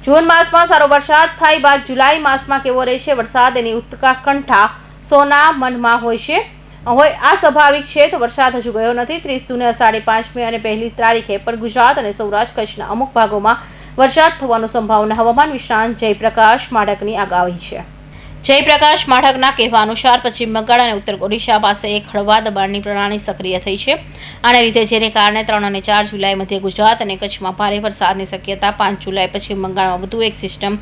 જૂન માસમાં સારો વરસાદ થાય બાદ જુલાઈ માસમાં કેવો રહેશે વરસાદ, એની ઉત્કંઠા સોના મનમાં હોય છે. આ સ્વાભાવિક છે. તો વરસાદ હજુ ગયો નથી. 30 જૂને, 5 મે અને 1 તારીખે પણ ગુજરાત અને સૌરાષ્ટ્ર કચ્છના અમુક ભાગોમાં વરસાદ થવાની સંભાવના હવામાન નિષ્ણાત જયપ્રકાશ માઢકની આગાહી છે. જયપ્રકાશ માઢકના કહેવા અનુસાર પશ્ચિમ બંગાળ અને ઉત્તર ઓડિશા પાસે એક હળવા દબાણની પ્રણાલી સક્રિય થઈ છે. આને લીધે જેને કારણે 3 અને 4 જુલાઈ મધ્ય ગુજરાત અને કચ્છમાં ભારે વરસાદની શક્યતા. 5 જુલાઈ પશ્ચિમ બંગાળમાં વધુ એક સિસ્ટમ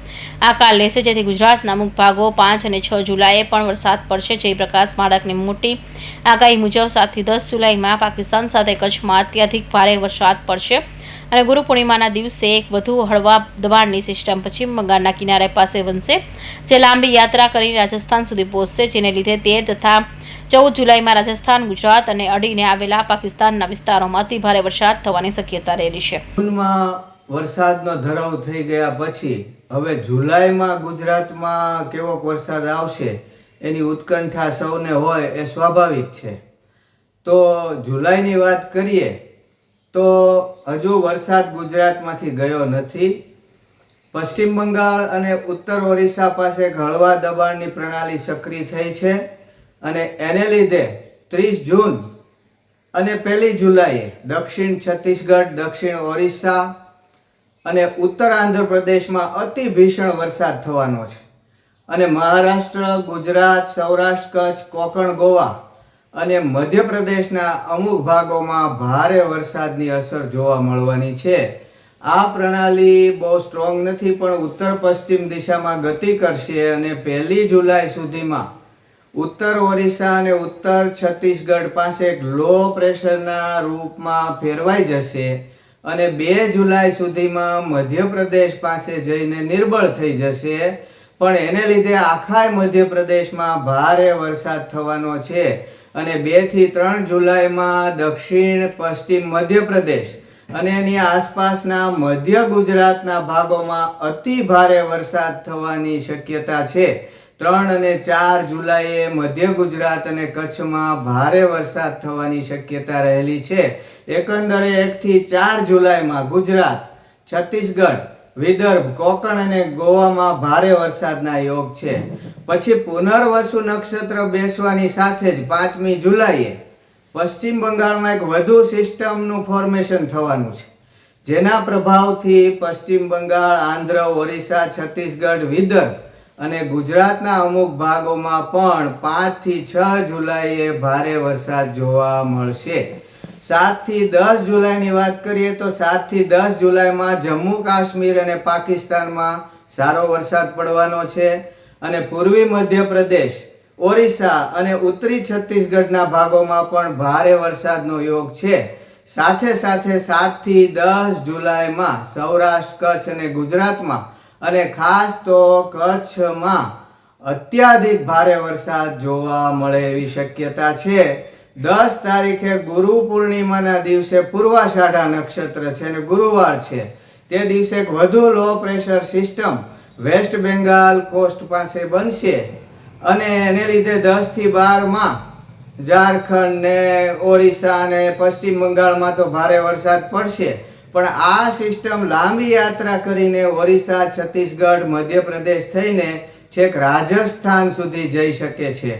આકાર લેશે, જેથી ગુજરાતના અમુક ભાગો 5 અને 6 જુલાઈએ પણ વરસાદ પડશે. જયપ્રકાશ માઢકની મોટી આગાહી મુજબ 7 થી 10 જુલાઈમાં પાકિસ્તાન સાથે કચ્છમાં અત્યધિક ભારે વરસાદ પડશે અને ગુરુ પૂર્ણિમાના દિવસે એક વધુ હળવા દબાણની સિસ્ટમ પશ્ચિમ બંગાળના કિનારે પાસે બનશે, જે લાંબી યાત્રા કરીને રાજસ્થાન સુધી પહોંચશે, જેને લીધે 13 તથા 14 જુલાઈમાં રાજસ્થાન, ગુજરાત અને અડીને આવેલા પાકિસ્તાનના વિસ્તારોમાં અતિ ભારે વરસાદ થવાની શક્યતા રહેલી છે. જૂનમાં વરસાદનો ધરાવ થઈ ગયા પછી હવે જુલાઈમાં ગુજરાતમાં કેવો વરસાદ આવશે એની ઉત્કંઠા સૌને હોય એ સ્વાભાવિક છે. તો જુલાઈની વાત કરીએ તો હજુ વરસાદ ગુજરાતમાંથી ગયો નથી. પશ્ચિમ બંગાળ અને ઉત્તર ઓરિસ્સા પાસે હળવા દબાણની પ્રણાલી સક્રિય થઈ છે અને એને લીધે 30 જૂન અને 1 જુલાઈએ દક્ષિણ છત્તીસગઢ, દક્ષિણ ઓરિસ્સા અને ઉત્તર આંધ્રપ્રદેશમાં અતિ ભીષણ વરસાદ થવાનો છે અને મહારાષ્ટ્ર, ગુજરાત, સૌરાષ્ટ્ર, કચ્છ, કોકણ, ગોવા અને મધ્યપ્રદેશના અમુક ભાગોમાં ભારે વરસાદની અસર જોવા મળવાની છે. આ પ્રણાલી બહુ સ્ટ્રોંગ નથી પણ ઉત્તર પશ્ચિમ દિશામાં ગતિ કરશે અને 1 જુલાઈ સુધીમાં ઉત્તર ઓરિસ્સા અને ઉત્તર છત્તીસગઢ પાસે એક લો પ્રેશરના રૂપમાં ફેરવાઈ જશે અને 2 જુલાઈ સુધીમાં મધ્યપ્રદેશ પાસે જઈને નિર્બળ થઈ જશે. પણ એને લીધે આખા મધ્યપ્રદેશમાં ભારે વરસાદ થવાનો છે અને 2 થી 3 જુલાઈમાં દક્ષિણ પશ્ચિમ મધ્યપ્રદેશ અને એની આસપાસના મધ્ય ગુજરાતના ભાગોમાં અતિ ભારે વરસાદ થવાની શક્યતા છે. 3 અને 4 જુલાઈએ મધ્ય ગુજરાત અને કચ્છમાં ભારે વરસાદ થવાની શક્યતા રહેલી છે. એકંદરે 1 થી 4 જુલાઈમાં ગુજરાત, છત્તીસગઢ, વિદર્ભ, કોકણ અને ગોવામાં ભારે વરસાદના યોગ છે. પછી પુનર્વસુ નક્ષત્ર બેસવાની સાથે જ 5મી જુલાઈએ પશ્ચિમ બંગાળમાં એક વધુ સિસ્ટમનું ફોર્મેશન થવાનું છે, જેના પ્રભાવથી પશ્ચિમ બંગાળ, આંધ્ર, ઓરિસ્સા, છત્તીસગઢ, વિદર્ભ અને ગુજરાતના અમુક ભાગોમાં પણ 5 થી 6 જુલાઈએ ભારે વરસાદ જોવા મળશે. 7 થી 10 જુલાઈની વાત કરીએ તો 7 થી 10 જુલાઈમાં જમ્મુ કાશ્મીર અને પાકિસ્તાનમાં સારો વરસાદ પડવાનો છે અને પૂર્વી મધ્યપ્રદેશ, ઓરિસ્સા અને ઉત્તરી છત્તીસગઢના ભાગોમાં પણ ભારે વરસાદનો યોગ છે. સાથે સાથે 7 થી 10 જુલાઈમાં સૌરાષ્ટ્ર, કચ્છ અને ગુજરાતમાં અને ખાસ તો કચ્છમાં અત્યધિક ભારે વરસાદ જોવા મળે એવી શક્યતા છે. 10 તારીખે ગુરુ પૂર્ણિમાના દિવસે પૂર્વાષાઢા નક્ષત્ર છે અને ગુરુવાર છે. તે દિવસે એક વધુ low pressure system West Bengal coast પાસે બનશે અને એને લીધે 10 થી 12માં ઝારખંડ ને ઓરિસ્સા અને પશ્ચિમ બંગાળમાં તો ભારે વરસાદ પડશે. પણ આ સિસ્ટમ લાંબી યાત્રા કરીને ઓરિસ્સા, છત્તીસગઢ, મધ્યપ્રદેશ થઈને છેક રાજસ્થાન સુધી જઈ શકે છે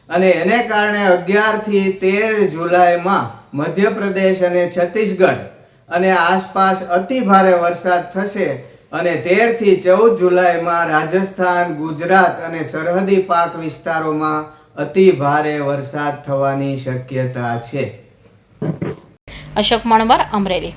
અને એને કારણે 11 થી 13 જુલાઈમાં મધ્યપ્રદેશ અને છત્તીસગઢ અને આસપાસ અતિ ભારે વરસાદ થશે અને 13 થી 14 જુલાઈમાં રાજસ્થાન, ગુજરાત અને સરહદી પાક વિસ્તારોમાં અતિ ભારે વરસાદ થવાની શક્યતા છે. અશોક મણવર, અમરેલી.